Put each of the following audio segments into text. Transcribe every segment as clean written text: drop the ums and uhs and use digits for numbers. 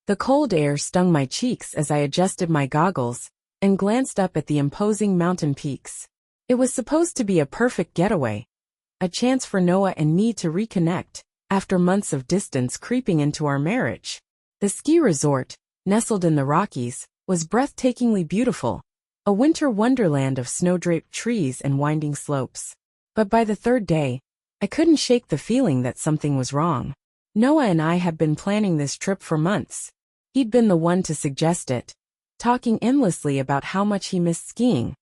The cold air stung my cheeks as I adjusted my goggles and glanced up at the imposing mountain peaks. It was supposed to be a perfect getaway, a chance for Noah and me to reconnect after months of distance creeping into our marriage. The ski resort, nestled in the Rockies, was breathtakingly beautiful, a winter wonderland of snow-draped trees and winding slopes. But by the third day, I couldn't shake the feeling that something was wrong. Noah and I had been planning this trip for months. He'd been the one to suggest it, talking endlessly about how much he missed skiing,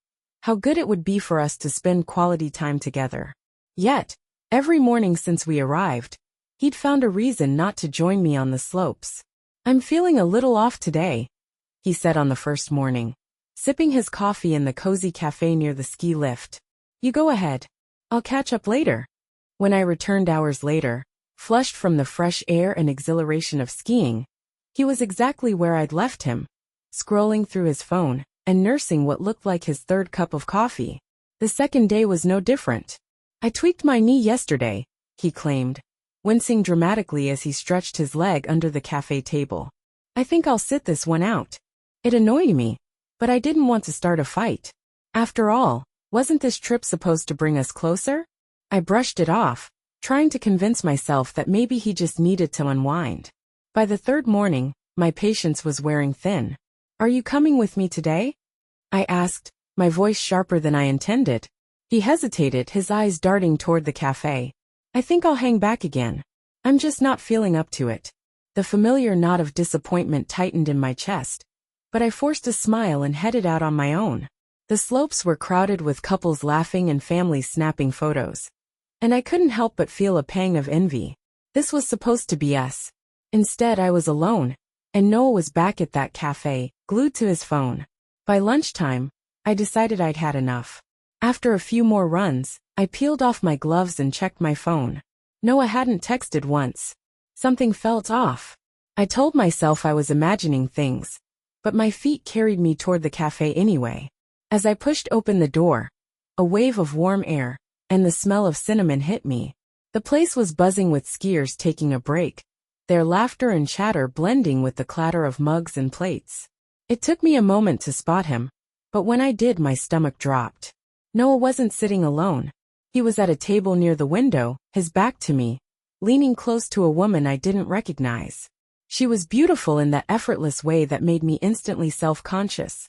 how good it would be for us to spend quality time together. Yet, every morning since we arrived, he'd found a reason not to join me on the slopes. "I'm feeling a little off today," he said on the first morning, sipping his coffee in the cozy café near the ski lift. "You go ahead. I'll catch up later." When I returned hours later, flushed from the fresh air and exhilaration of skiing, he was exactly where I'd left him, scrolling through his phone and nursing what looked like his third cup of coffee. The second day was no different. "I tweaked my knee yesterday," he claimed, wincing dramatically as he stretched his leg under the cafe table. "I think I'll sit this one out." It annoyed me, but I didn't want to start a fight. After all, wasn't this trip supposed to bring us closer? I brushed it off, trying to convince myself that maybe he just needed to unwind. By the third morning, my patience was wearing thin. "Are you coming with me today?" I asked, my voice sharper than I intended. He hesitated, his eyes darting toward the cafe. "I think I'll hang back again. I'm just not feeling up to it." The familiar knot of disappointment tightened in my chest, but I forced a smile and headed out on my own. The slopes were crowded with couples laughing and families snapping photos, and I couldn't help but feel a pang of envy. This was supposed to be us. Instead, I was alone, and Noah was back at that cafe, glued to his phone. By lunchtime, I decided I'd had enough. After a few more runs, I peeled off my gloves and checked my phone. Noah hadn't texted once. Something felt off. I told myself I was imagining things, but my feet carried me toward the cafe anyway. As I pushed open the door, a wave of warm air and the smell of cinnamon hit me. The place was buzzing with skiers taking a break, their laughter and chatter blending with the clatter of mugs and plates. It took me a moment to spot him, but when I did, my stomach dropped. Noah wasn't sitting alone. He was at a table near the window, his back to me, leaning close to a woman I didn't recognize. She was beautiful in that effortless way that made me instantly self-conscious.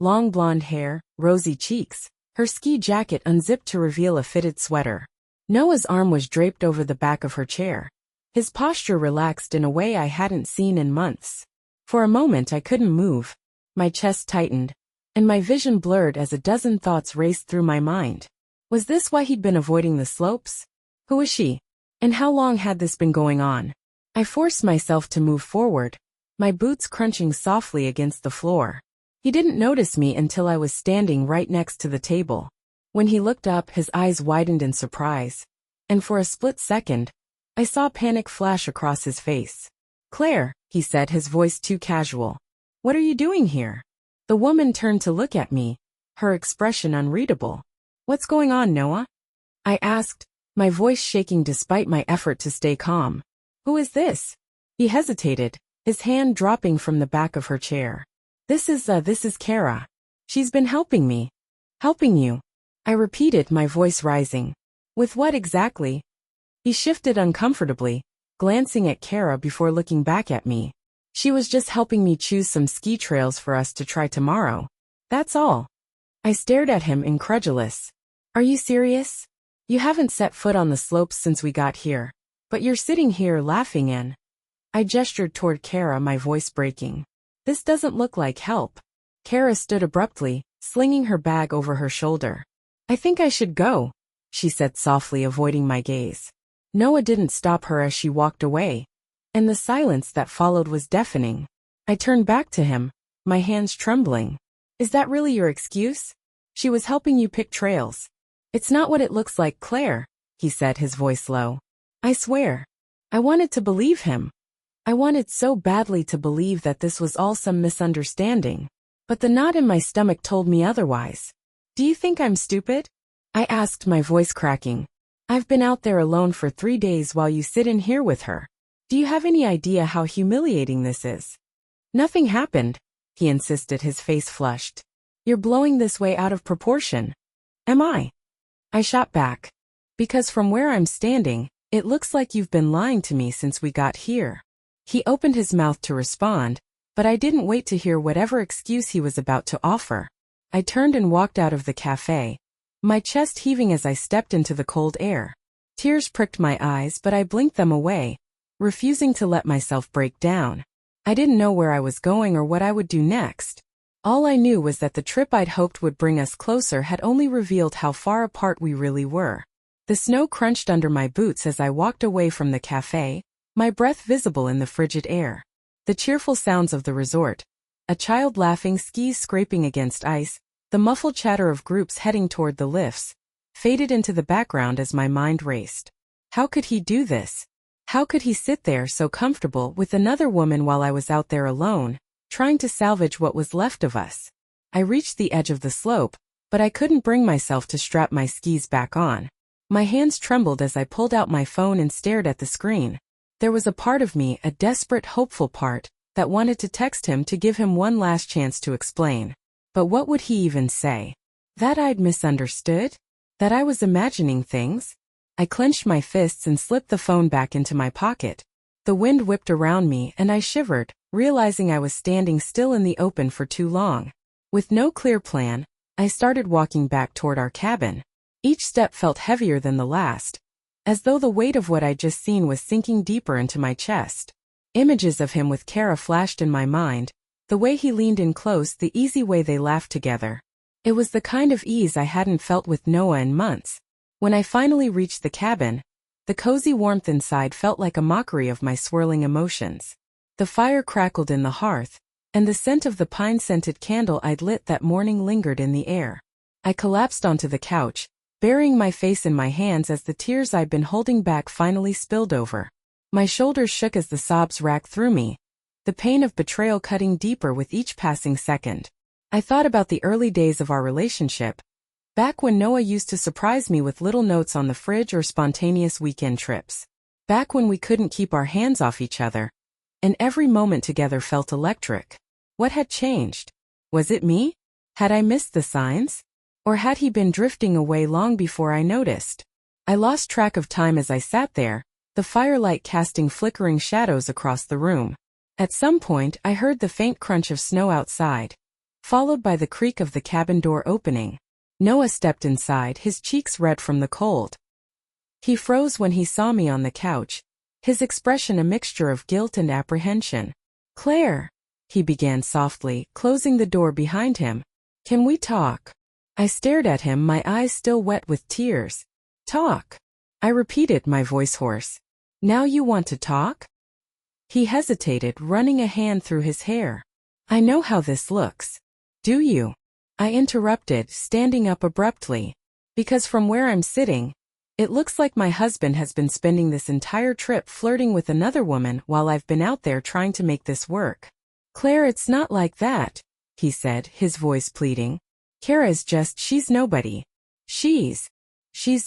Long blonde hair, rosy cheeks, her ski jacket unzipped to reveal a fitted sweater. Noah's arm was draped over the back of her chair, his posture relaxed in a way I hadn't seen in months. For a moment I couldn't move. My chest tightened, and my vision blurred as a dozen thoughts raced through my mind. Was this why he'd been avoiding the slopes? Who was she? And how long had this been going on? I forced myself to move forward, my boots crunching softly against the floor. He didn't notice me until I was standing right next to the table. When he looked up, his eyes widened in surprise, and for a split second, I saw panic flash across his face. "Claire," he said, his voice too casual. "What are you doing here?" The woman turned to look at me, her expression unreadable. "What's going on, Noah?" I asked, my voice shaking despite my effort to stay calm. "Who is this?" He hesitated, his hand dropping from the back of her chair. This is Kara. She's been helping me." "Helping you?" I repeated, my voice rising. "With what exactly?" He shifted uncomfortably, glancing at Kara before looking back at me. "She was just helping me choose some ski trails for us to try tomorrow. That's all." I stared at him, incredulous. "Are you serious? You haven't set foot on the slopes since we got here, but you're sitting here laughing and—" I gestured toward Kara, my voice breaking. "This doesn't look like help." Kara stood abruptly, slinging her bag over her shoulder. "I think I should go," she said softly, avoiding my gaze. Noah didn't stop her as she walked away, and the silence that followed was deafening. I turned back to him, my hands trembling. "Is that really your excuse? She was helping you pick trails." "It's not what it looks like, Claire," he said, his voice low. "I swear." I wanted to believe him. I wanted so badly to believe that this was all some misunderstanding, but the knot in my stomach told me otherwise. "Do you think I'm stupid?" I asked, my voice cracking. "I've been out there alone for 3 days while you sit in here with her. Do you have any idea how humiliating this is?" Nothing happened, he insisted, his face flushed. You're blowing this way out of proportion. Am I? I shot back. Because from where I'm standing, it looks like you've been lying to me since we got here. He opened his mouth to respond, but I didn't wait to hear whatever excuse he was about to offer. I turned and walked out of the cafe, my chest heaving as I stepped into the cold air. Tears pricked my eyes, but I blinked them away, refusing to let myself break down. I didn't know where I was going or what I would do next. All I knew was that the trip I'd hoped would bring us closer had only revealed how far apart we really were. The snow crunched under my boots as I walked away from the cafe, my breath visible in the frigid air. The cheerful sounds of the resort, a child laughing, skis scraping against ice, the muffled chatter of groups heading toward the lifts, faded into the background as my mind raced. How could he do this? How could he sit there so comfortable with another woman while I was out there alone, trying to salvage what was left of us? I reached the edge of the slope, but I couldn't bring myself to strap my skis back on. My hands trembled as I pulled out my phone and stared at the screen. There was a part of me, a desperate, hopeful part, that wanted to text him to give him one last chance to explain. But what would he even say? That I'd misunderstood? That I was imagining things? I clenched my fists and slipped the phone back into my pocket. The wind whipped around me and I shivered, realizing I was standing still in the open for too long. With no clear plan, I started walking back toward our cabin. Each step felt heavier than the last, as though the weight of what I'd just seen was sinking deeper into my chest. Images of him with Kara flashed in my mind, the way he leaned in close, the easy way they laughed together. It was the kind of ease I hadn't felt with Noah in months. When I finally reached the cabin, the cozy warmth inside felt like a mockery of my swirling emotions. The fire crackled in the hearth, and the scent of the pine-scented candle I'd lit that morning lingered in the air. I collapsed onto the couch, burying my face in my hands as the tears I'd been holding back finally spilled over. My shoulders shook as the sobs racked through me, the pain of betrayal cutting deeper with each passing second. I thought about the early days of our relationship, back when Noah used to surprise me with little notes on the fridge or spontaneous weekend trips. Back when we couldn't keep our hands off each other, and every moment together felt electric. What had changed? Was it me? Had I missed the signs? Or had he been drifting away long before I noticed? I lost track of time as I sat there, the firelight casting flickering shadows across the room. At some point, I heard the faint crunch of snow outside, followed by the creak of the cabin door opening. Noah stepped inside, his cheeks red from the cold. He froze when he saw me on the couch, his expression a mixture of guilt and apprehension. "Claire," he began softly, closing the door behind him. "Can we talk?" I stared at him, my eyes still wet with tears. "Talk?" I repeated, my voice hoarse. "Now you want to talk?" He hesitated, running a hand through his hair. "I know how this looks." "Do you?" I interrupted, standing up abruptly. "Because from where I'm sitting, it looks like my husband has been spending this entire trip flirting with another woman while I've been out there trying to make this work." "Claire, it's not like that," he said, his voice pleading. "Kara's just, she's nobody." She's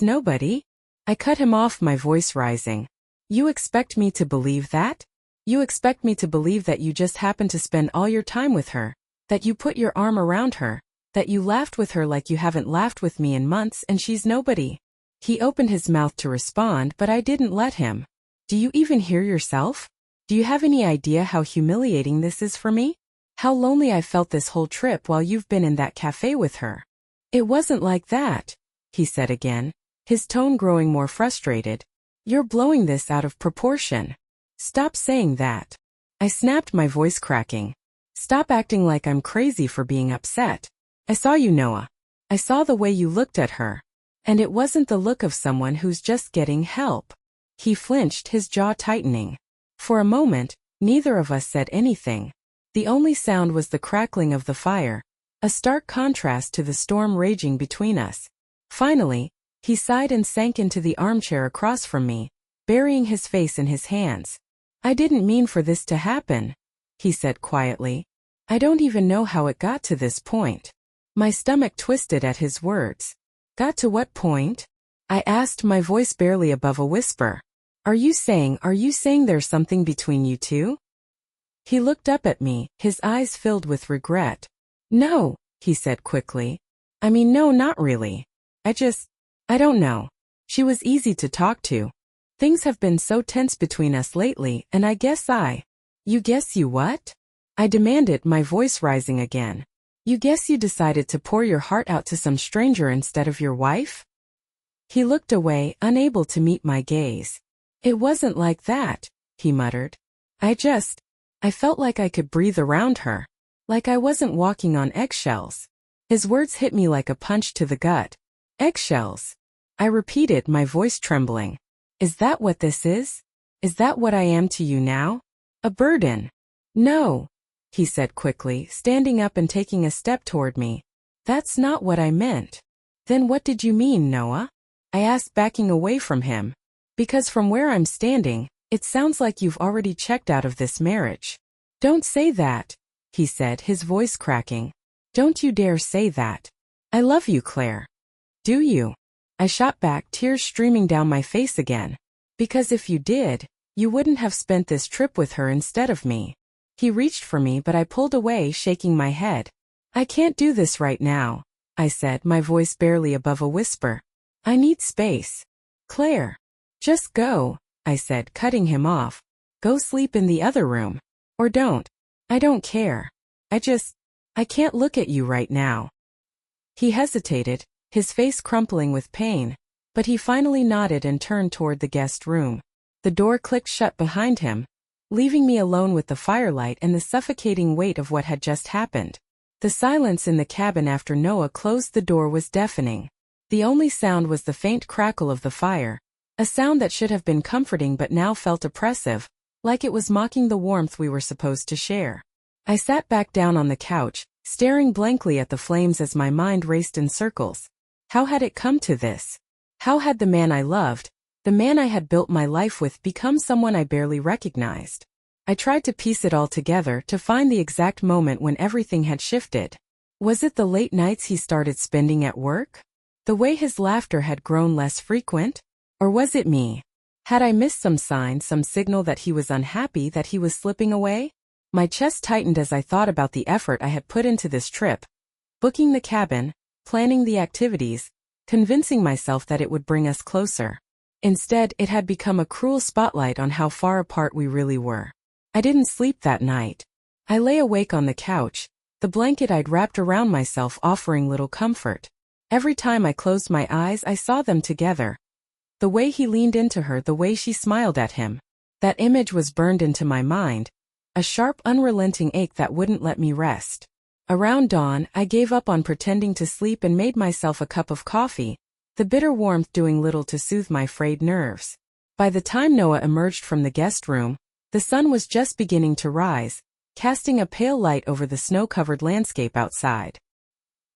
nobody?" I cut him off, my voice rising. "You expect me to believe that? You expect me to believe that you just happen to spend all your time with her, that you put your arm around her, that you laughed with her like you haven't laughed with me in months, and she's nobody?" He opened his mouth to respond, but I didn't let him. "Do you even hear yourself? Do you have any idea how humiliating this is for me? How lonely I felt this whole trip while you've been in that cafe with her?" "It wasn't like that," he said again, his tone growing more frustrated. "You're blowing this out of proportion. Stop saying that." I snapped, my voice cracking. "Stop acting like I'm crazy for being upset. I saw you, Noah. I saw the way you looked at her. And it wasn't the look of someone who's just getting help." He flinched, his jaw tightening. For a moment, neither of us said anything. The only sound was the crackling of the fire, a stark contrast to the storm raging between us. Finally, he sighed and sank into the armchair across from me, burying his face in his hands. "I didn't mean for this to happen," he said quietly. "I don't even know how it got to this point." My stomach twisted at his words. "Got to what point?" I asked, my voice barely above a whisper. Are you saying there's something between you two?" He looked up at me, his eyes filled with regret. No, he said quickly. I mean, no, not really. I don't know. She was easy to talk to. Things have been so tense between us lately, and You guess you what? I demanded, my voice rising again. You guess you decided to pour your heart out to some stranger instead of your wife? He looked away, unable to meet my gaze. It wasn't like that, he muttered. I felt like I could breathe around her. Like I wasn't walking on eggshells. His words hit me like a punch to the gut. Eggshells. I repeated, my voice trembling. Is that what this is? Is that what I am to you now? A burden? No, he said quickly, standing up and taking a step toward me. That's not what I meant. Then what did you mean, Noah? I asked, backing away from him. Because from where I'm standing, it sounds like you've already checked out of this marriage. Don't say that, he said, his voice cracking. Don't you dare say that. I love you, Claire. Do you? I shot back, tears streaming down my face again. Because if you did, you wouldn't have spent this trip with her instead of me. He reached for me, but I pulled away, shaking my head. I can't do this right now, I said, my voice barely above a whisper. I need space. Claire. Just go, I said, cutting him off. Go sleep in the other room. Or don't. I don't care. I can't look at you right now. He hesitated, his face crumpling with pain, but he finally nodded and turned toward the guest room. The door clicked shut behind him, leaving me alone with the firelight and the suffocating weight of what had just happened. The silence in the cabin after Noah closed the door was deafening. The only sound was the faint crackle of the fire, a sound that should have been comforting but now felt oppressive, like it was mocking the warmth we were supposed to share. I sat back down on the couch, staring blankly at the flames as my mind raced in circles. How had it come to this? How had the man I loved, the man I had built my life with, become someone I barely recognized? I tried to piece it all together, to find the exact moment when everything had shifted. Was it the late nights he started spending at work? The way his laughter had grown less frequent? Or was it me? Had I missed some sign, some signal that he was unhappy, that he was slipping away? My chest tightened as I thought about the effort I had put into this trip. Booking the cabin, planning the activities, convincing myself that it would bring us closer. Instead, it had become a cruel spotlight on how far apart we really were. I didn't sleep that night. I lay awake on the couch, the blanket I'd wrapped around myself offering little comfort. Every time I closed my eyes, I saw them together. The way he leaned into her, the way she smiled at him. That image was burned into my mind, a sharp, unrelenting ache that wouldn't let me rest. Around dawn, I gave up on pretending to sleep and made myself a cup of coffee, the bitter warmth doing little to soothe my frayed nerves. By the time Noah emerged from the guest room, the sun was just beginning to rise, casting a pale light over the snow-covered landscape outside.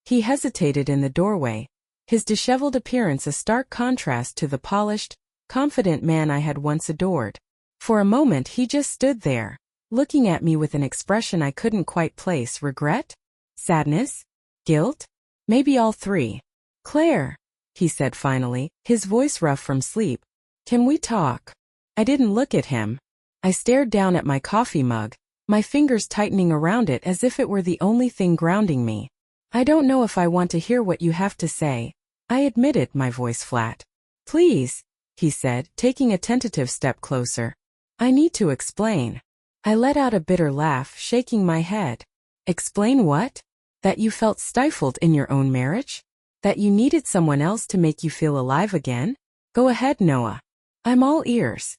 He hesitated in the doorway, his disheveled appearance a stark contrast to the polished, confident man I had once adored. For a moment he just stood there, looking at me with an expression I couldn't quite place. Regret? Sadness? Guilt? Maybe all three. Claire, he said finally, his voice rough from sleep. Can we talk? I didn't look at him. I stared down at my coffee mug, my fingers tightening around it as if it were the only thing grounding me. I don't know if I want to hear what you have to say, I admitted, my voice flat. Please, he said, taking a tentative step closer. I need to explain. I let out a bitter laugh, shaking my head. Explain what? That you felt stifled in your own marriage? That you needed someone else to make you feel alive again? Go ahead, Noah. I'm all ears.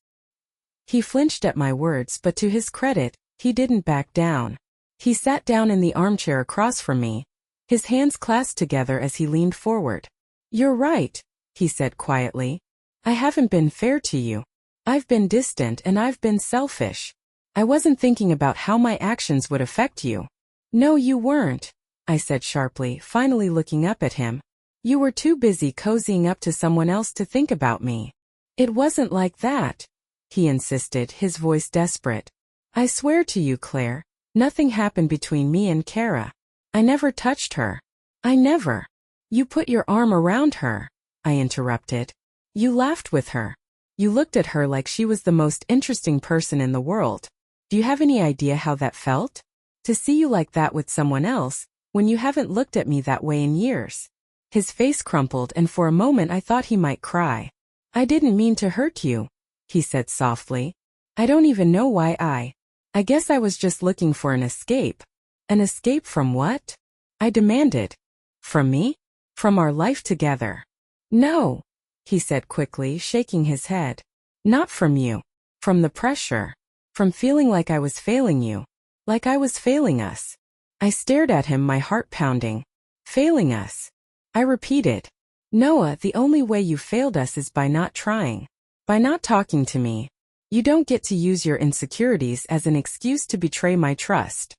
He flinched at my words, but to his credit, he didn't back down. He sat down in the armchair across from me, his hands clasped together as he leaned forward. You're right, he said quietly. I haven't been fair to you. I've been distant and I've been selfish. I wasn't thinking about how my actions would affect you. No, you weren't, I said sharply, finally looking up at him. You were too busy cozying up to someone else to think about me. It wasn't like that, he insisted, his voice desperate. I swear to you, Claire, nothing happened between me and Kara. I never touched her. I never. You put your arm around her, I interrupted. You laughed with her. You looked at her like she was the most interesting person in the world. Do you have any idea how that felt? To see you like that with someone else, when you haven't looked at me that way in years. His face crumpled and for a moment I thought he might cry. I didn't mean to hurt you, he said softly. I don't even know why I guess I was just looking for an escape. An escape from what? I demanded. From me? From our life together. No, he said quickly, shaking his head. Not from you. From the pressure. From feeling like I was failing you. Like I was failing us. I stared at him, my heart pounding. Failing us. I repeated. Noah, the only way you failed us is by not trying. By not talking to me. You don't get to use your insecurities as an excuse to betray my trust.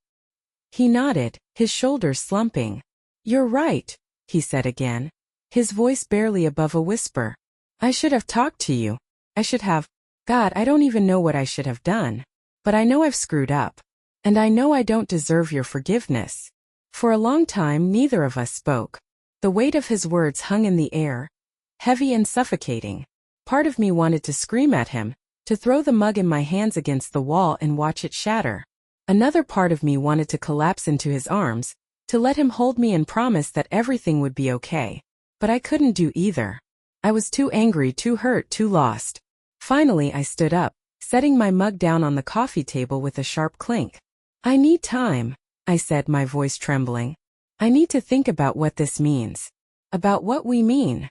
He nodded, his shoulders slumping. You're right, he said again, his voice barely above a whisper. I should have talked to you. I should have. God, I don't even know what I should have done. But I know I've screwed up. And I know I don't deserve your forgiveness. For a long time neither of us spoke. The weight of his words hung in the air, heavy and suffocating. Part of me wanted to scream at him, to throw the mug in my hands against the wall and watch it shatter. Another part of me wanted to collapse into his arms, to let him hold me and promise that everything would be okay. But I couldn't do either. I was too angry, too hurt, too lost. Finally I stood up, setting my mug down on the coffee table with a sharp clink. I need time, I said, my voice trembling. I need to think about what this means. About what we mean.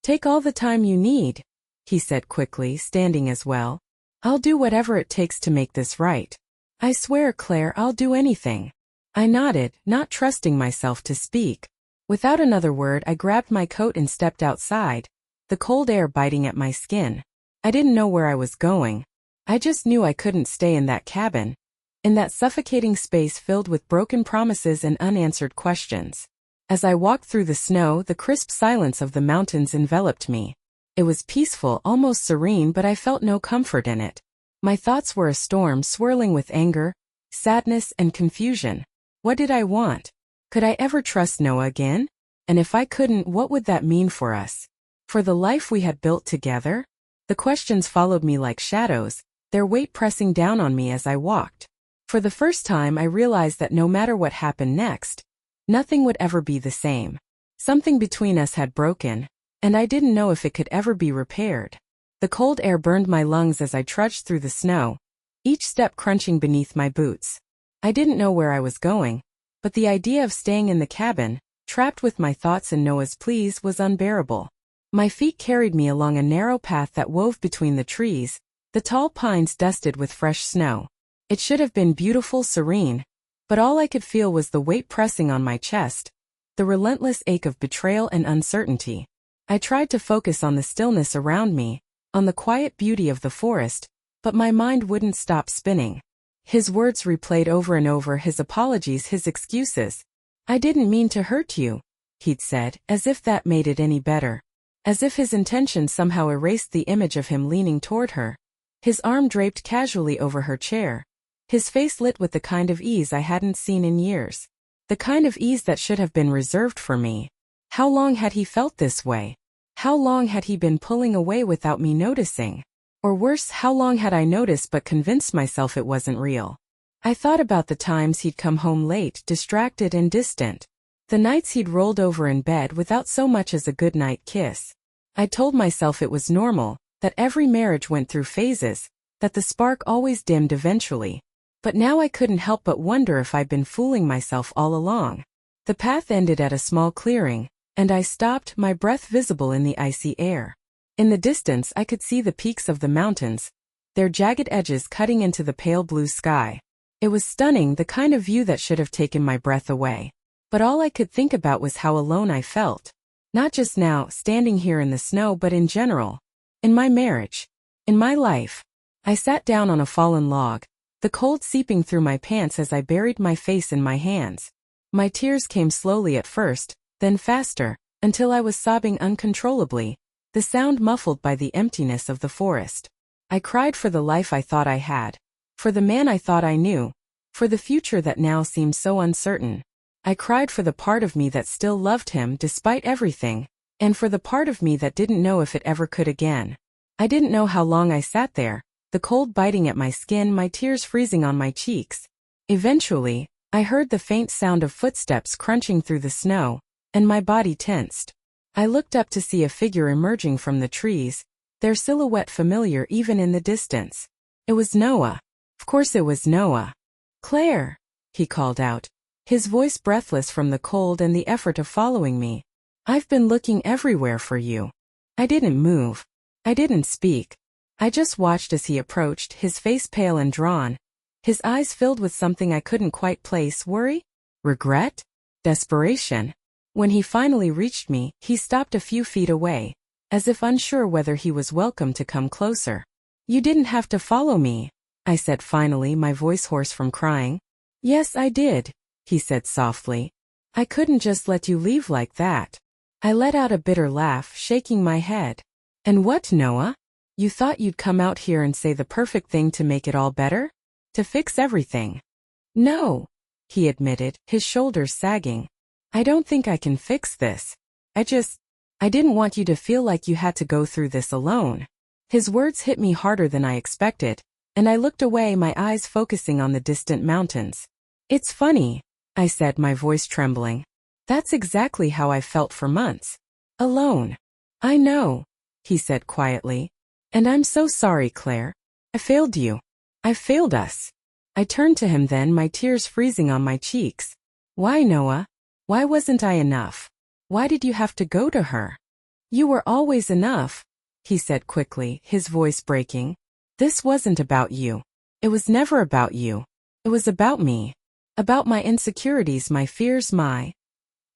Take all the time you need, he said quickly, standing as well. I'll do whatever it takes to make this right. I swear, Claire, I'll do anything. I nodded, not trusting myself to speak. Without another word I grabbed my coat and stepped outside, the cold air biting at my skin. I didn't know where I was going. I just knew I couldn't stay in that cabin. In that suffocating space filled with broken promises and unanswered questions. As I walked through the snow, the crisp silence of the mountains enveloped me. It was peaceful, almost serene, but I felt no comfort in it. My thoughts were a storm swirling with anger, sadness, and confusion. What did I want? Could I ever trust Noah again? And if I couldn't, what would that mean for us? For the life we had built together? The questions followed me like shadows, their weight pressing down on me as I walked. For the first time I realized that no matter what happened next, nothing would ever be the same. Something between us had broken, and I didn't know if it could ever be repaired. The cold air burned my lungs as I trudged through the snow, each step crunching beneath my boots. I didn't know where I was going, but the idea of staying in the cabin, trapped with my thoughts and Noah's pleas, was unbearable. My feet carried me along a narrow path that wove between the trees, the tall pines dusted with fresh snow. It should have been beautiful, serene, but all I could feel was the weight pressing on my chest, the relentless ache of betrayal and uncertainty. I tried to focus on the stillness around me, on the quiet beauty of the forest, but my mind wouldn't stop spinning. His words replayed over and over, his apologies, his excuses. I didn't mean to hurt you, he'd said, as if that made it any better. As if his intention somehow erased the image of him leaning toward her, his arm draped casually over her chair, his face lit with the kind of ease I hadn't seen in years. The kind of ease that should have been reserved for me. How long had he felt this way? How long had he been pulling away without me noticing? Or worse, how long had I noticed but convinced myself it wasn't real? I thought about the times he'd come home late, distracted and distant. The nights he'd rolled over in bed without so much as a goodnight kiss. I told myself it was normal, that every marriage went through phases, that the spark always dimmed eventually. But now I couldn't help but wonder if I'd been fooling myself all along. The path ended at a small clearing, and I stopped, my breath visible in the icy air. In the distance I could see the peaks of the mountains, their jagged edges cutting into the pale blue sky. It was stunning, the kind of view that should have taken my breath away. But all I could think about was how alone I felt. Not just now, standing here in the snow, but in general. In my marriage. In my life. I sat down on a fallen log, the cold seeping through my pants as I buried my face in my hands. My tears came slowly at first, then faster, until I was sobbing uncontrollably, the sound muffled by the emptiness of the forest. I cried for the life I thought I had, for the man I thought I knew, for the future that now seemed so uncertain. I cried for the part of me that still loved him despite everything, and for the part of me that didn't know if it ever could again. I didn't know how long I sat there, the cold biting at my skin, my tears freezing on my cheeks. Eventually, I heard the faint sound of footsteps crunching through the snow, and my body tensed. I looked up to see a figure emerging from the trees, their silhouette familiar even in the distance. It was Noah. Of course it was Noah. "Claire," he called out, his voice breathless from the cold and the effort of following me. "I've been looking everywhere for you." I didn't move. I didn't speak. I just watched as he approached, his face pale and drawn, his eyes filled with something I couldn't quite place. Worry? Regret? Desperation? When he finally reached me, he stopped a few feet away, as if unsure whether he was welcome to come closer. "You didn't have to follow me," I said finally, my voice hoarse from crying. "Yes, I did," he said softly. "I couldn't just let you leave like that." I let out a bitter laugh, shaking my head. "And what, Noah? You thought you'd come out here and say the perfect thing to make it all better? To fix everything?" "No," he admitted, his shoulders sagging. "I don't think I can fix this. I didn't want you to feel like you had to go through this alone." His words hit me harder than I expected, and I looked away, my eyes focusing on the distant mountains. "It's funny," I said, my voice trembling. "That's exactly how I felt for months. Alone." "I know," he said quietly. "And I'm so sorry, Claire. I failed you. I failed us." I turned to him then, my tears freezing on my cheeks. "Why, Noah? Why wasn't I enough? Why did you have to go to her?" "You were always enough," he said quickly, his voice breaking. "This wasn't about you. It was never about you. It was about me. About my insecurities, my fears, my—"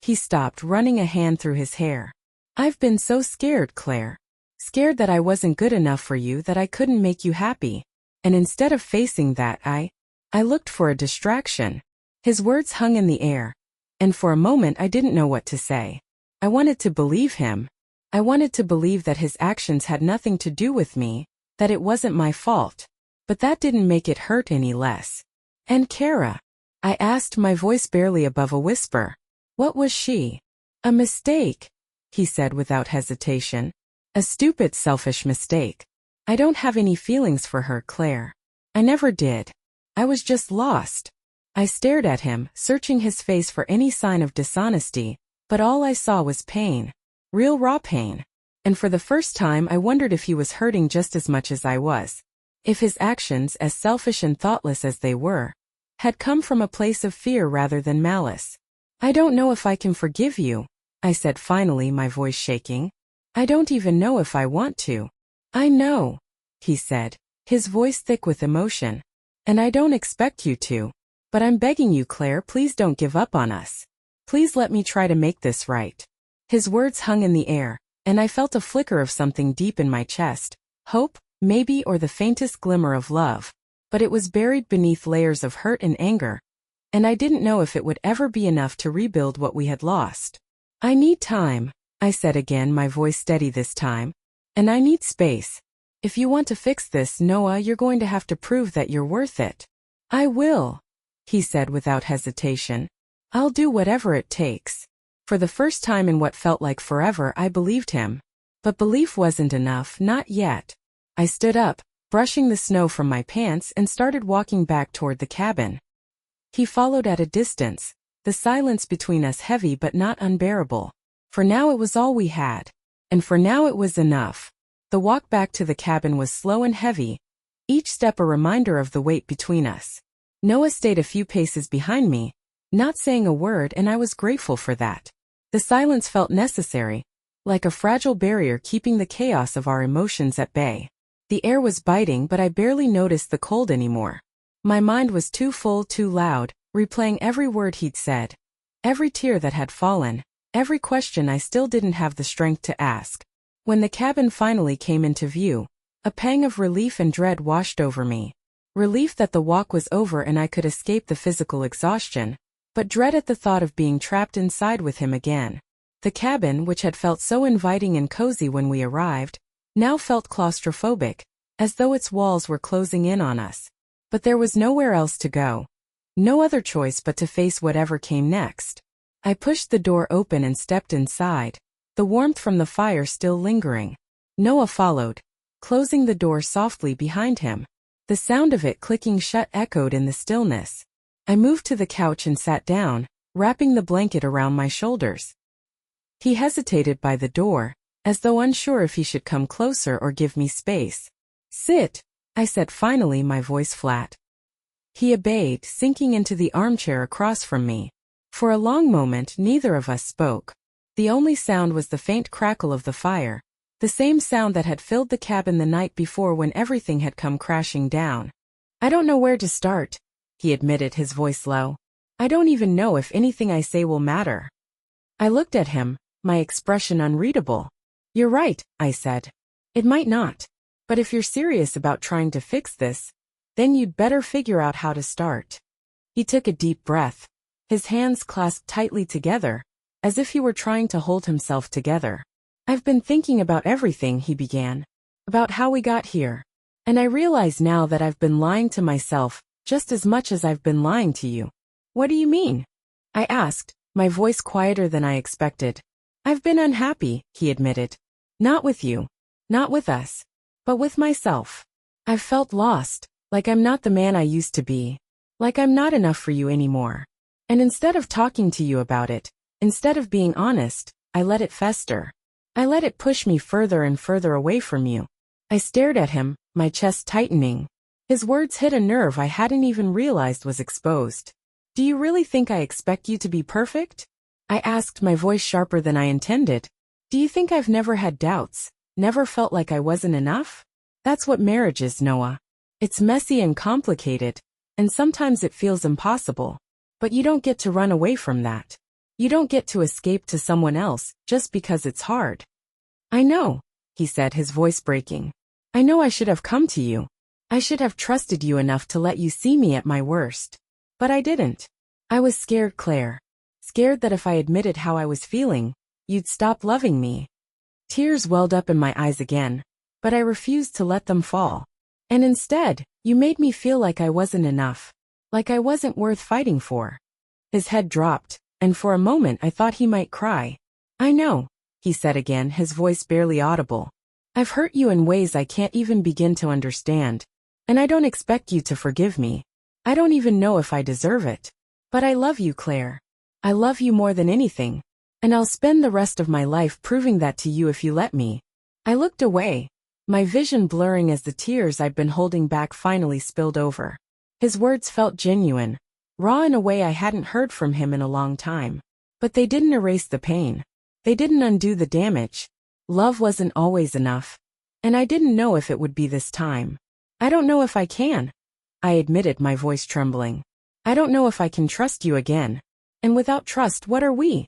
He stopped, running a hand through his hair. "I've been so scared, Claire. Scared that I wasn't good enough for you, that I couldn't make you happy. And instead of facing that, I looked for a distraction." His words hung in the air, and for a moment I didn't know what to say. I wanted to believe him. I wanted to believe that his actions had nothing to do with me, that it wasn't my fault. But that didn't make it hurt any less. "And Kara?" I asked, my voice barely above a whisper. "What was she?" "A mistake," he said without hesitation. "A stupid, selfish mistake. I don't have any feelings for her, Claire. I never did. I was just lost." I stared at him, searching his face for any sign of dishonesty, but all I saw was pain. Real raw pain. And for the first time I wondered if he was hurting just as much as I was. If his actions, as selfish and thoughtless as they were, had come from a place of fear rather than malice. "I don't know if I can forgive you," I said finally, my voice shaking. "I don't even know if I want to." "I know," he said, his voice thick with emotion. "And I don't expect you to. But I'm begging you, Claire, please don't give up on us. Please let me try to make this right." His words hung in the air, and I felt a flicker of something deep in my chest. Hope, maybe, or the faintest glimmer of love. But it was buried beneath layers of hurt and anger, and I didn't know if it would ever be enough to rebuild what we had lost. "I need time," I said again, my voice steady this time. "And I need space. If you want to fix this, Noah, you're going to have to prove that you're worth it." "I will," he said without hesitation. "I'll do whatever it takes." For the first time in what felt like forever, I believed him. But belief wasn't enough, not yet. I stood up, brushing the snow from my pants, and started walking back toward the cabin. He followed at a distance, the silence between us heavy but not unbearable. For now it was all we had. And for now it was enough. The walk back to the cabin was slow and heavy, each step a reminder of the weight between us. Noah stayed a few paces behind me, not saying a word, and I was grateful for that. The silence felt necessary, like a fragile barrier keeping the chaos of our emotions at bay. The air was biting, but I barely noticed the cold anymore. My mind was too full, too loud, replaying every word he'd said, every tear that had fallen, every question I still didn't have the strength to ask. When the cabin finally came into view, a pang of relief and dread washed over me. Relief that the walk was over and I could escape the physical exhaustion, but dread at the thought of being trapped inside with him again. The cabin, which had felt so inviting and cozy when we arrived, now felt claustrophobic, as though its walls were closing in on us. But there was nowhere else to go. No other choice but to face whatever came next. I pushed the door open and stepped inside, the warmth from the fire still lingering. Noah followed, closing the door softly behind him. The sound of it clicking shut echoed in the stillness. I moved to the couch and sat down, wrapping the blanket around my shoulders. He hesitated by the door, as though unsure if he should come closer or give me space. "Sit," I said finally, my voice flat. He obeyed, sinking into the armchair across from me. For a long moment neither of us spoke. The only sound was the faint crackle of the fire, the same sound that had filled the cabin the night before when everything had come crashing down. "I don't know where to start," he admitted, his voice low. "I don't even know if anything I say will matter." I looked at him, my expression unreadable. "You're right," I said. "It might not. But if you're serious about trying to fix this, then you'd better figure out how to start." He took a deep breath, his hands clasped tightly together, as if he were trying to hold himself together. "I've been thinking about everything," he began. "About how we got here. And I realize now that I've been lying to myself, just as much as I've been lying to you." "What do you mean?" I asked, my voice quieter than I expected. "I've been unhappy," he admitted. "Not with you. Not with us. But with myself. I've felt lost, like I'm not the man I used to be. Like I'm not enough for you anymore. And instead of talking to you about it, instead of being honest, I let it fester. I let it push me further and further away from you." I stared at him, my chest tightening. His words hit a nerve I hadn't even realized was exposed. "Do you really think I expect you to be perfect?" I asked, my voice sharper than I intended. "Do you think I've never had doubts, never felt like I wasn't enough? That's what marriage is, Noah. It's messy and complicated, and sometimes it feels impossible. But you don't get to run away from that. You don't get to escape to someone else just because it's hard." "I know," he said, his voice breaking. "I know I should have come to you. I should have trusted you enough to let you see me at my worst. But I didn't. I was scared, Claire. Scared that if I admitted how I was feeling, you'd stop loving me." Tears welled up in my eyes again, but I refused to let them fall. "And instead, you made me feel like I wasn't enough. Like I wasn't worth fighting for." His head dropped, and for a moment I thought he might cry. "I know," he said again, his voice barely audible. "I've hurt you in ways I can't even begin to understand. And I don't expect you to forgive me. I don't even know if I deserve it. But I love you, Claire. I love you more than anything. And I'll spend the rest of my life proving that to you if you let me." I looked away, my vision blurring as the tears I'd been holding back finally spilled over. His words felt genuine, raw in a way I hadn't heard from him in a long time. But they didn't erase the pain. They didn't undo the damage. Love wasn't always enough. And I didn't know if it would be this time. "I don't know if I can," I admitted, my voice trembling. "I don't know if I can trust you again. And without trust, what are we?"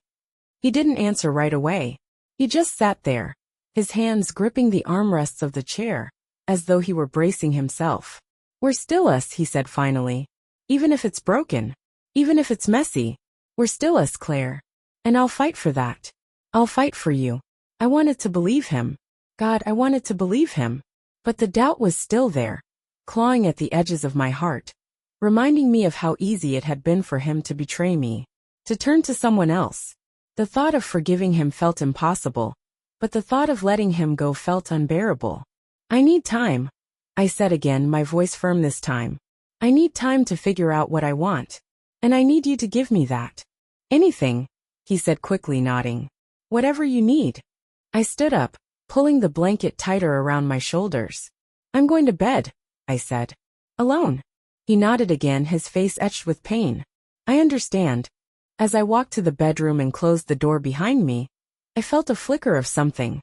He didn't answer right away. He just sat there, his hands gripping the armrests of the chair, as though he were bracing himself. "We're still us," he said finally. "Even if it's broken. Even if it's messy. We're still us, Claire. And I'll fight for that. I'll fight for you." I wanted to believe him. God, I wanted to believe him. But the doubt was still there, clawing at the edges of my heart, reminding me of how easy it had been for him to betray me, to turn to someone else. The thought of forgiving him felt impossible, but the thought of letting him go felt unbearable. "I need time," I said again, my voice firm this time. "I need time to figure out what I want. And I need you to give me that." "Anything," he said quickly, nodding. "Whatever you need." I stood up, pulling the blanket tighter around my shoulders. "I'm going to bed," I said. "Alone?" He nodded again, his face etched with pain. "I understand." As I walked to the bedroom and closed the door behind me, I felt a flicker of something.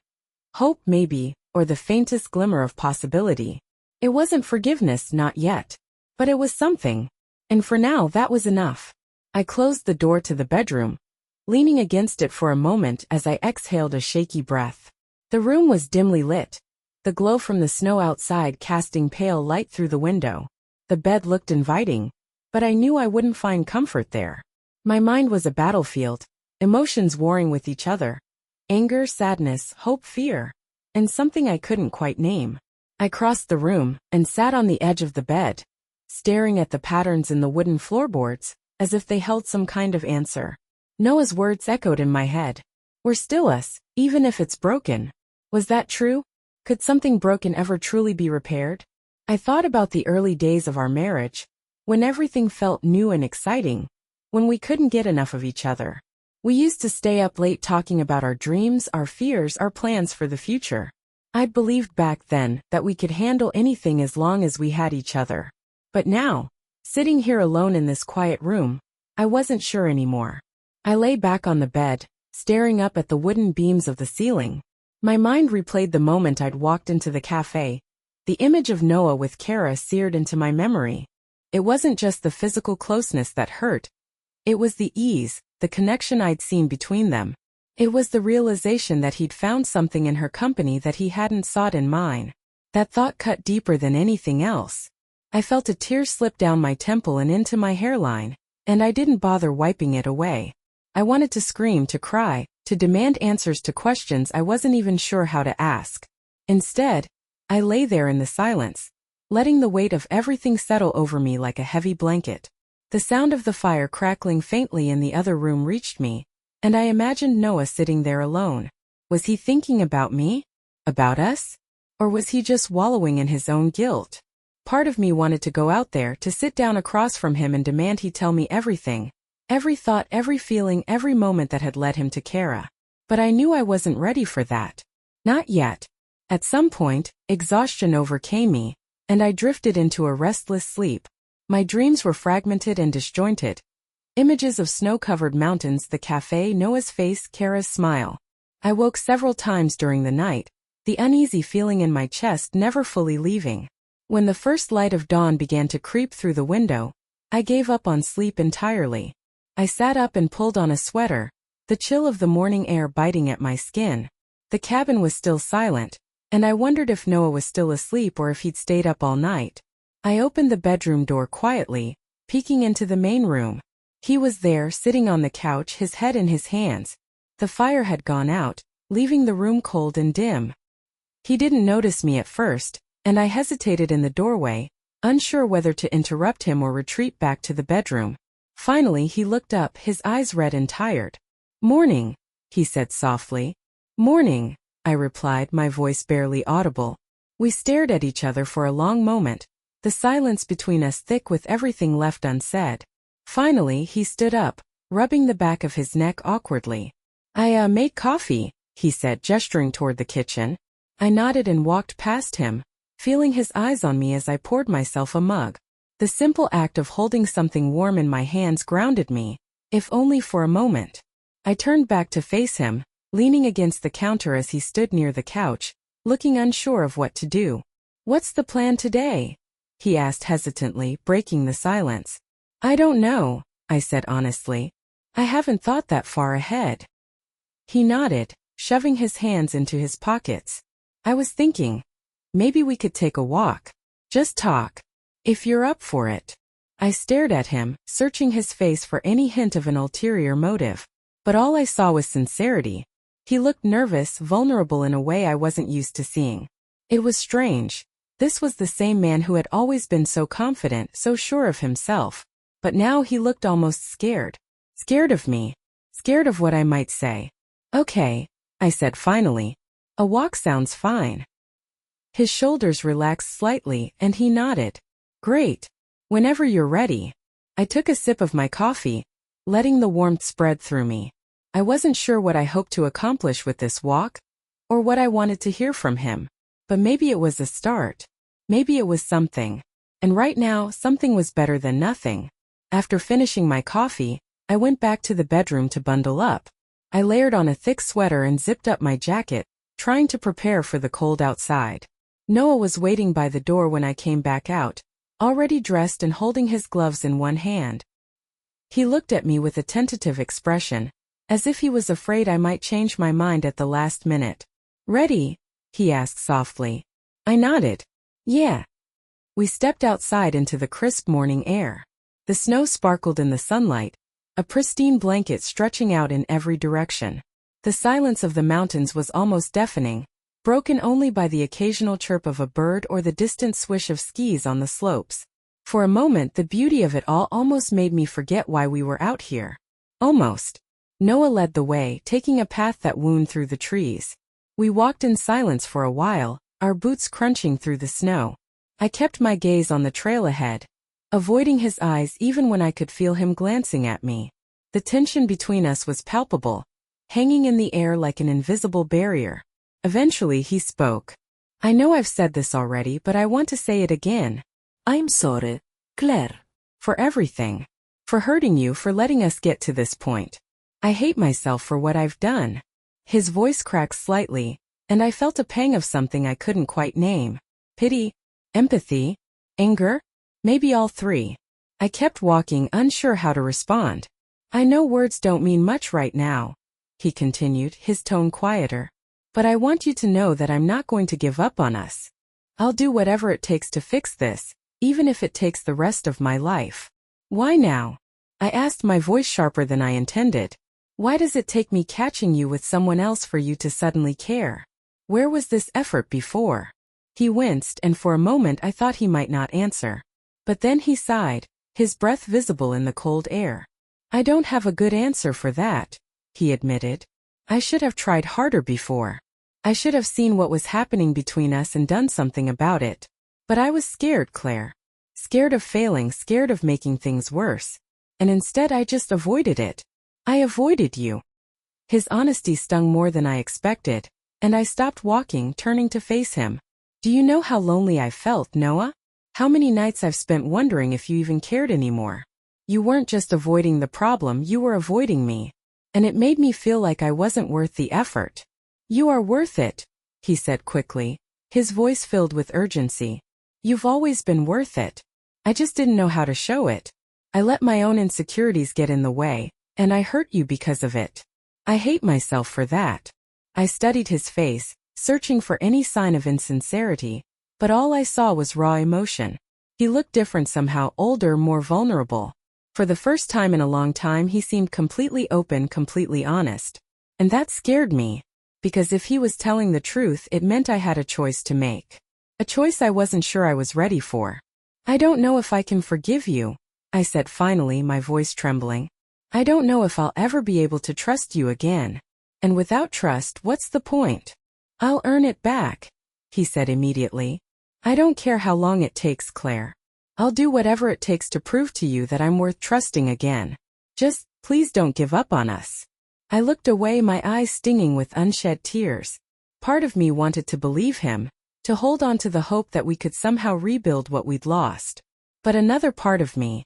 Hope, maybe, or the faintest glimmer of possibility. It wasn't forgiveness, not yet. But it was something. And for now, that was enough. I closed the door to the bedroom, leaning against it for a moment as I exhaled a shaky breath. The room was dimly lit, the glow from the snow outside casting pale light through the window. The bed looked inviting, but I knew I wouldn't find comfort there. My mind was a battlefield, emotions warring with each other. Anger, sadness, hope, fear, and something I couldn't quite name. I crossed the room and sat on the edge of the bed, staring at the patterns in the wooden floorboards, as if they held some kind of answer. Noah's words echoed in my head. "We're still us, even if it's broken." Was that true? Could something broken ever truly be repaired? I thought about the early days of our marriage, when everything felt new and exciting, when we couldn't get enough of each other. We used to stay up late talking about our dreams, our fears, our plans for the future. I'd believed back then that we could handle anything as long as we had each other. But now, sitting here alone in this quiet room, I wasn't sure anymore. I lay back on the bed, staring up at the wooden beams of the ceiling. My mind replayed the moment I'd walked into the cafe. The image of Noah with Kara seared into my memory. It wasn't just the physical closeness that hurt. It was the ease, the connection I'd seen between them. It was the realization that he'd found something in her company that he hadn't sought in mine. That thought cut deeper than anything else. I felt a tear slip down my temple and into my hairline, and I didn't bother wiping it away. I wanted to scream, to cry, to demand answers to questions I wasn't even sure how to ask. Instead, I lay there in the silence, letting the weight of everything settle over me like a heavy blanket. The sound of the fire crackling faintly in the other room reached me, and I imagined Noah sitting there alone. Was he thinking about me? About us? Or was he just wallowing in his own guilt? Part of me wanted to go out there, to sit down across from him and demand he tell me everything. Every thought, every feeling, every moment that had led him to Kara. But I knew I wasn't ready for that. Not yet. At some point, exhaustion overcame me, and I drifted into a restless sleep. My dreams were fragmented and disjointed. Images of snow-covered mountains, the cafe, Noah's face, Kara's smile. I woke several times during the night, the uneasy feeling in my chest never fully leaving. When the first light of dawn began to creep through the window, I gave up on sleep entirely. I sat up and pulled on a sweater, the chill of the morning air biting at my skin. The cabin was still silent, and I wondered if Noah was still asleep or if he'd stayed up all night. I opened the bedroom door quietly, peeking into the main room. He was there, sitting on the couch, his head in his hands. The fire had gone out, leaving the room cold and dim. He didn't notice me at first, and I hesitated in the doorway, unsure whether to interrupt him or retreat back to the bedroom. Finally he looked up, his eyes red and tired. "Morning," he said softly. "Morning," I replied, my voice barely audible. We stared at each other for a long moment, the silence between us thick with everything left unsaid. Finally he stood up, rubbing the back of his neck awkwardly. I made coffee," he said, gesturing toward the kitchen. I nodded and walked past him, feeling his eyes on me as I poured myself a mug. The simple act of holding something warm in my hands grounded me, if only for a moment. I turned back to face him, leaning against the counter as he stood near the couch, looking unsure of what to do. "What's the plan today?" he asked hesitantly, breaking the silence. "I don't know," I said honestly. "I haven't thought that far ahead." He nodded, shoving his hands into his pockets. "I was thinking, maybe we could take a walk. Just talk. If you're up for it." I stared at him, searching his face for any hint of an ulterior motive. But all I saw was sincerity. He looked nervous, vulnerable in a way I wasn't used to seeing. It was strange. This was the same man who had always been so confident, so sure of himself. But now he looked almost scared. Scared of me. Scared of what I might say. "Okay," I said finally. "A walk sounds fine." His shoulders relaxed slightly, and he nodded. "Great. Whenever you're ready." I took a sip of my coffee, letting the warmth spread through me. I wasn't sure what I hoped to accomplish with this walk, or what I wanted to hear from him. But maybe it was a start. Maybe it was something. And right now, something was better than nothing. After finishing my coffee, I went back to the bedroom to bundle up. I layered on a thick sweater and zipped up my jacket, trying to prepare for the cold outside. Noah was waiting by the door when I came back out, already dressed and holding his gloves in one hand. He looked at me with a tentative expression, as if he was afraid I might change my mind at the last minute. "Ready?" he asked softly. I nodded. "Yeah." We stepped outside into the crisp morning air. The snow sparkled in the sunlight, a pristine blanket stretching out in every direction. The silence of the mountains was almost deafening, broken only by the occasional chirp of a bird or the distant swish of skis on the slopes. For a moment the beauty of it all almost made me forget why we were out here. Almost. Noah led the way, taking a path that wound through the trees. We walked in silence for a while, our boots crunching through the snow. I kept my gaze on the trail ahead, avoiding his eyes even when I could feel him glancing at me. The tension between us was palpable, hanging in the air like an invisible barrier. Eventually he spoke. I know I've said this already, but I want to say it again. I'm sorry, Claire. For everything. For hurting you, for letting us get to this point. I hate myself for what I've done. His voice cracked slightly, and I felt a pang of something I couldn't quite name. Pity? Empathy? Anger? Maybe all three. I kept walking, unsure how to respond. I know words don't mean much right now, he continued, his tone quieter. But I want you to know that I'm not going to give up on us. I'll do whatever it takes to fix this, even if it takes the rest of my life. Why now? I asked, my voice sharper than I intended. Why does it take me catching you with someone else for you to suddenly care? Where was this effort before? He winced, and for a moment I thought he might not answer. But then he sighed, his breath visible in the cold air. I don't have a good answer for that, he admitted. I should have tried harder before. I should have seen what was happening between us and done something about it. But I was scared, Claire. Scared of failing, scared of making things worse. And instead I just avoided it. I avoided you. His honesty stung more than I expected, and I stopped walking, turning to face him. Do you know how lonely I felt, Noah? How many nights I've spent wondering if you even cared anymore. You weren't just avoiding the problem, you were avoiding me. And it made me feel like I wasn't worth the effort. You are worth it, he said quickly, his voice filled with urgency. You've always been worth it. I just didn't know how to show it. I let my own insecurities get in the way, and I hurt you because of it. I hate myself for that. I studied his face, searching for any sign of insincerity, but all I saw was raw emotion. He looked different somehow, older, more vulnerable. For the first time in a long time he seemed completely open, completely honest. And that scared me. Because if he was telling the truth, it meant I had a choice to make. A choice I wasn't sure I was ready for. I don't know if I can forgive you, I said finally, my voice trembling. I don't know if I'll ever be able to trust you again. And without trust, what's the point? I'll earn it back, he said immediately. I don't care how long it takes, Claire. I'll do whatever it takes to prove to you that I'm worth trusting again. Just, please don't give up on us. I looked away, my eyes stinging with unshed tears. Part of me wanted to believe him, to hold on to the hope that we could somehow rebuild what we'd lost. But another part of me,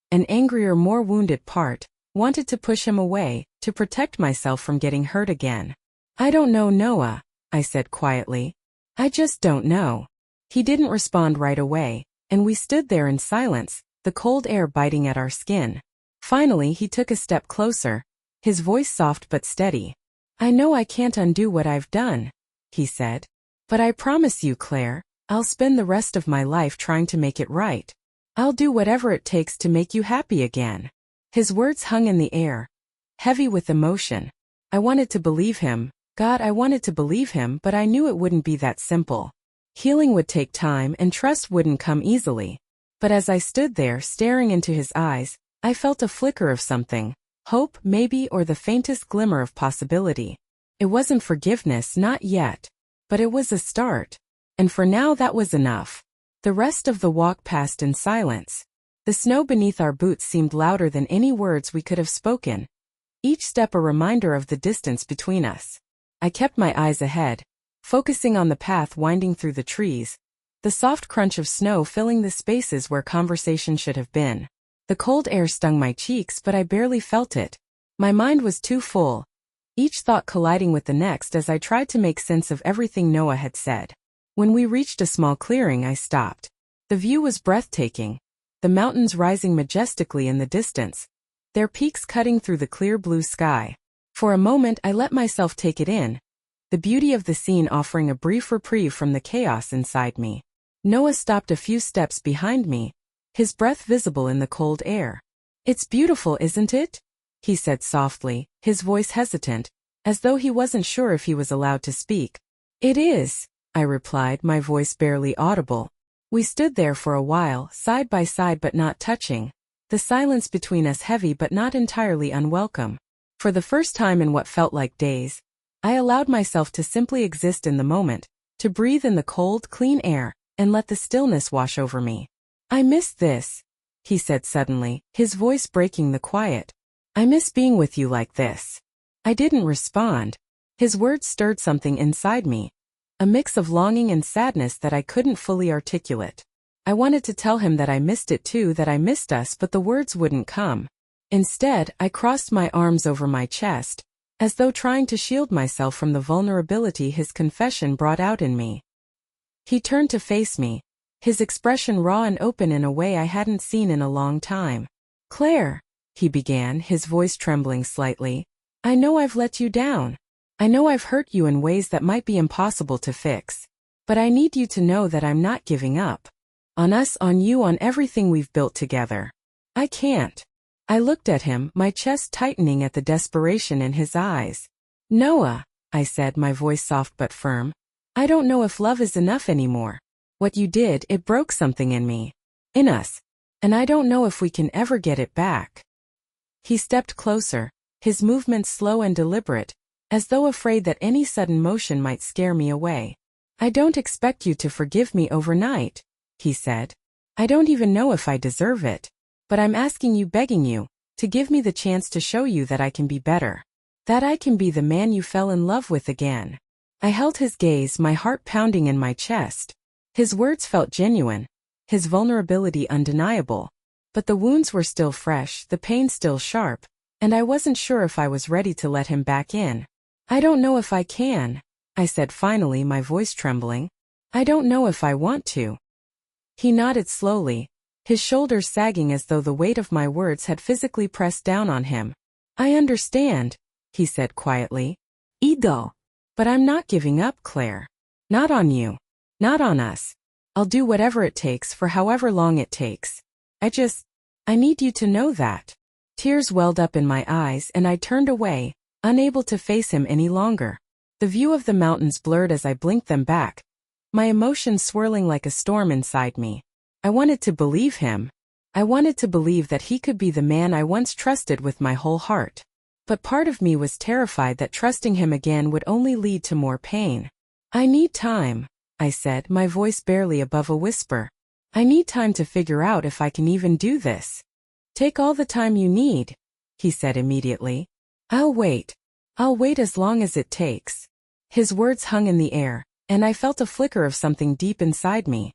an angrier, more wounded part, wanted to push him away, to protect myself from getting hurt again. I don't know, Noah, I said quietly. I just don't know. He didn't respond right away, and we stood there in silence, the cold air biting at our skin. Finally he took a step closer, his voice soft but steady. I know I can't undo what I've done, he said. But I promise you, Claire, I'll spend the rest of my life trying to make it right. I'll do whatever it takes to make you happy again. His words hung in the air, heavy with emotion. I wanted to believe him, God, I wanted to believe him, but I knew it wouldn't be that simple. Healing would take time and trust wouldn't come easily. But as I stood there staring into his eyes, I felt a flicker of something. Hope, maybe, or the faintest glimmer of possibility. It wasn't forgiveness, not yet. But it was a start. And for now that was enough. The rest of the walk passed in silence. The snow beneath our boots seemed louder than any words we could have spoken. Each step a reminder of the distance between us. I kept my eyes ahead, focusing on the path winding through the trees, the soft crunch of snow filling the spaces where conversation should have been. The cold air stung my cheeks, but I barely felt it. My mind was too full, each thought colliding with the next as I tried to make sense of everything Noah had said. When we reached a small clearing, I stopped. The view was breathtaking, the mountains rising majestically in the distance, their peaks cutting through the clear blue sky. For a moment I let myself take it in, the beauty of the scene offering a brief reprieve from the chaos inside me. Noah stopped a few steps behind me, his breath visible in the cold air. It's beautiful, isn't it? He said softly, his voice hesitant, as though he wasn't sure if he was allowed to speak. It is, I replied, my voice barely audible. We stood there for a while, side by side but not touching, the silence between us heavy but not entirely unwelcome. For the first time in what felt like days, I allowed myself to simply exist in the moment, to breathe in the cold, clean air, and let the stillness wash over me. "I miss this," he said suddenly, his voice breaking the quiet. "I miss being with you like this." I didn't respond. His words stirred something inside me, a mix of longing and sadness that I couldn't fully articulate. I wanted to tell him that I missed it too, that I missed us, but the words wouldn't come. Instead, I crossed my arms over my chest, as though trying to shield myself from the vulnerability his confession brought out in me. He turned to face me, his expression raw and open in a way I hadn't seen in a long time. "Claire," he began, his voice trembling slightly, "I know I've let you down. I know I've hurt you in ways that might be impossible to fix. But I need you to know that I'm not giving up. On us, on you, on everything we've built together. I can't." I looked at him, my chest tightening at the desperation in his eyes. "Noah," I said, my voice soft but firm, "I don't know if love is enough anymore. What you did, it broke something in me. In us. And I don't know if we can ever get it back." He stepped closer, his movements slow and deliberate, as though afraid that any sudden motion might scare me away. "I don't expect you to forgive me overnight," he said. "I don't even know if I deserve it. But I'm asking you, begging you, to give me the chance to show you that I can be better. That I can be the man you fell in love with again." I held his gaze, my heart pounding in my chest. His words felt genuine, his vulnerability undeniable. But the wounds were still fresh, the pain still sharp, and I wasn't sure if I was ready to let him back in. "I don't know if I can," I said finally, my voice trembling. "I don't know if I want to." He nodded slowly, his shoulders sagging as though the weight of my words had physically pressed down on him. "I understand," he said quietly. "Ego. But I'm not giving up, Claire. Not on you. Not on us. I'll do whatever it takes for however long it takes. I need you to know that." Tears welled up in my eyes and I turned away, unable to face him any longer. The view of the mountains blurred as I blinked them back, my emotions swirling like a storm inside me. I wanted to believe him. I wanted to believe that he could be the man I once trusted with my whole heart. But part of me was terrified that trusting him again would only lead to more pain. "I need time," I said, my voice barely above a whisper. "I need time to figure out if I can even do this." "Take all the time you need," he said immediately. I'll wait as long as it takes." His words hung in the air, and I felt a flicker of something deep inside me.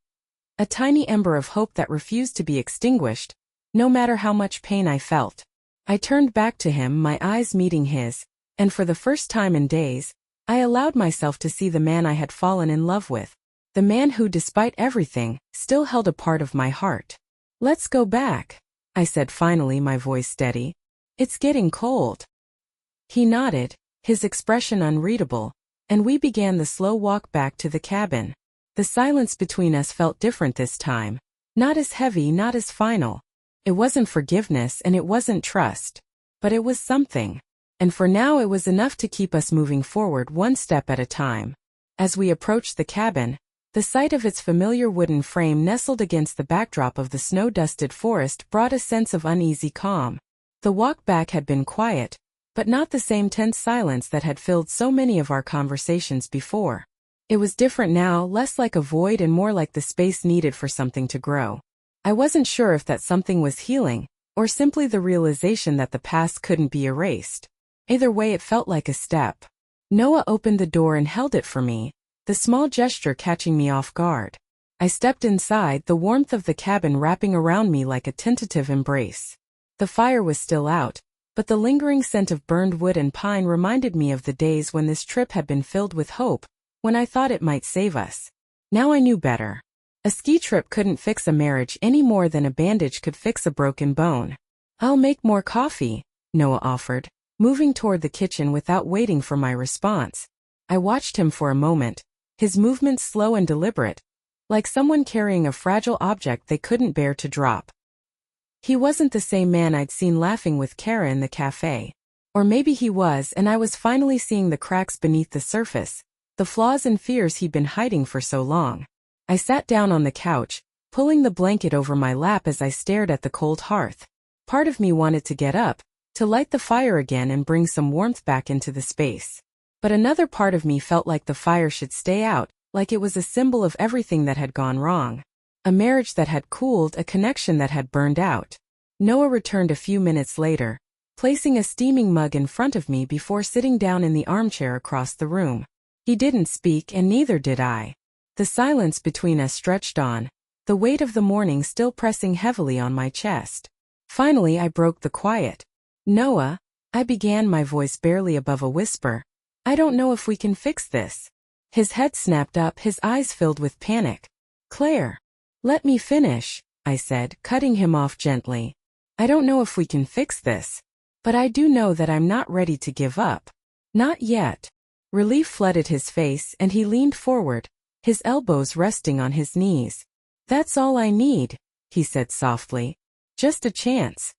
A tiny ember of hope that refused to be extinguished, no matter how much pain I felt. I turned back to him, my eyes meeting his, and for the first time in days, I allowed myself to see the man I had fallen in love with. The man who, despite everything, still held a part of my heart. "Let's go back," I said finally, my voice steady. "It's getting cold." He nodded, his expression unreadable, and we began the slow walk back to the cabin. The silence between us felt different this time. Not as heavy, not as final. It wasn't forgiveness and it wasn't trust. But it was something. And for now it was enough to keep us moving forward one step at a time. As we approached the cabin, the sight of its familiar wooden frame nestled against the backdrop of the snow-dusted forest brought a sense of uneasy calm. The walk back had been quiet, but not the same tense silence that had filled so many of our conversations before. It was different now, less like a void and more like the space needed for something to grow. I wasn't sure if that something was healing, or simply the realization that the past couldn't be erased. Either way, it felt like a step. Noah opened the door and held it for me, the small gesture catching me off guard. I stepped inside, the warmth of the cabin wrapping around me like a tentative embrace. The fire was still out, but the lingering scent of burned wood and pine reminded me of the days when this trip had been filled with hope, when I thought it might save us. Now I knew better. A ski trip couldn't fix a marriage any more than a bandage could fix a broken bone. "I'll make more coffee," Noah offered, moving toward the kitchen without waiting for my response. I watched him for a moment, his movements slow and deliberate, like someone carrying a fragile object they couldn't bear to drop. He wasn't the same man I'd seen laughing with Kara in the café. Or maybe he was, and I was finally seeing the cracks beneath the surface, the flaws and fears he'd been hiding for so long. I sat down on the couch, pulling the blanket over my lap as I stared at the cold hearth. Part of me wanted to get up, to light the fire again and bring some warmth back into the space. But another part of me felt like the fire should stay out, like it was a symbol of everything that had gone wrong. A marriage that had cooled, a connection that had burned out. Noah returned a few minutes later, placing a steaming mug in front of me before sitting down in the armchair across the room. He didn't speak and neither did I. The silence between us stretched on, the weight of the morning still pressing heavily on my chest. Finally I broke the quiet. "Noah," I began, my voice barely above a whisper. "I don't know if we can fix this." His head snapped up, his eyes filled with panic. "Claire, let me finish," I said, cutting him off gently. "I don't know if we can fix this. But I do know that I'm not ready to give up. Not yet." Relief flooded his face and he leaned forward, his elbows resting on his knees. "That's all I need," he said softly. "Just a chance."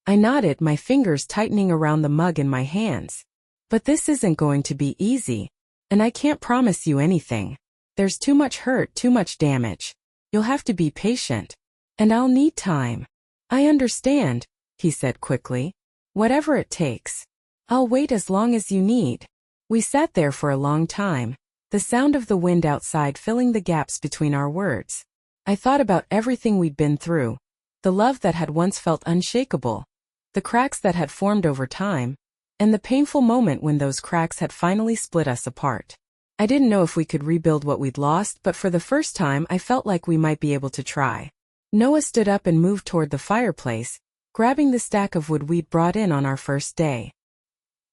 I nodded, my fingers tightening around the mug in my hands. "But this isn't going to be easy. And I can't promise you anything. There's too much hurt, too much damage. You'll have to be patient. And I'll need time." "I understand," he said quickly. "Whatever it takes. I'll wait as long as you need." We sat there for a long time, the sound of the wind outside filling the gaps between our words. I thought about everything we'd been through, the love that had once felt unshakable, the cracks that had formed over time, and the painful moment when those cracks had finally split us apart. I didn't know if we could rebuild what we'd lost, but for the first time I felt like we might be able to try. Noah stood up and moved toward the fireplace, grabbing the stack of wood we'd brought in on our first day.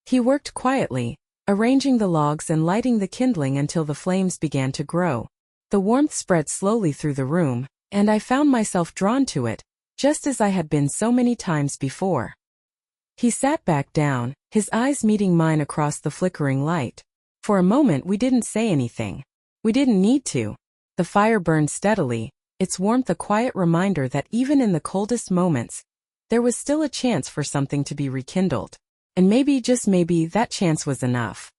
He worked quietly, arranging the logs and lighting the kindling until the flames began to grow. The warmth spread slowly through the room, and I found myself drawn to it, just as I had been so many times before. He sat back down, his eyes meeting mine across the flickering light. For a moment we didn't say anything. We didn't need to. The fire burned steadily, its warmth a quiet reminder that even in the coldest moments, there was still a chance for something to be rekindled. And maybe, just maybe, that chance was enough.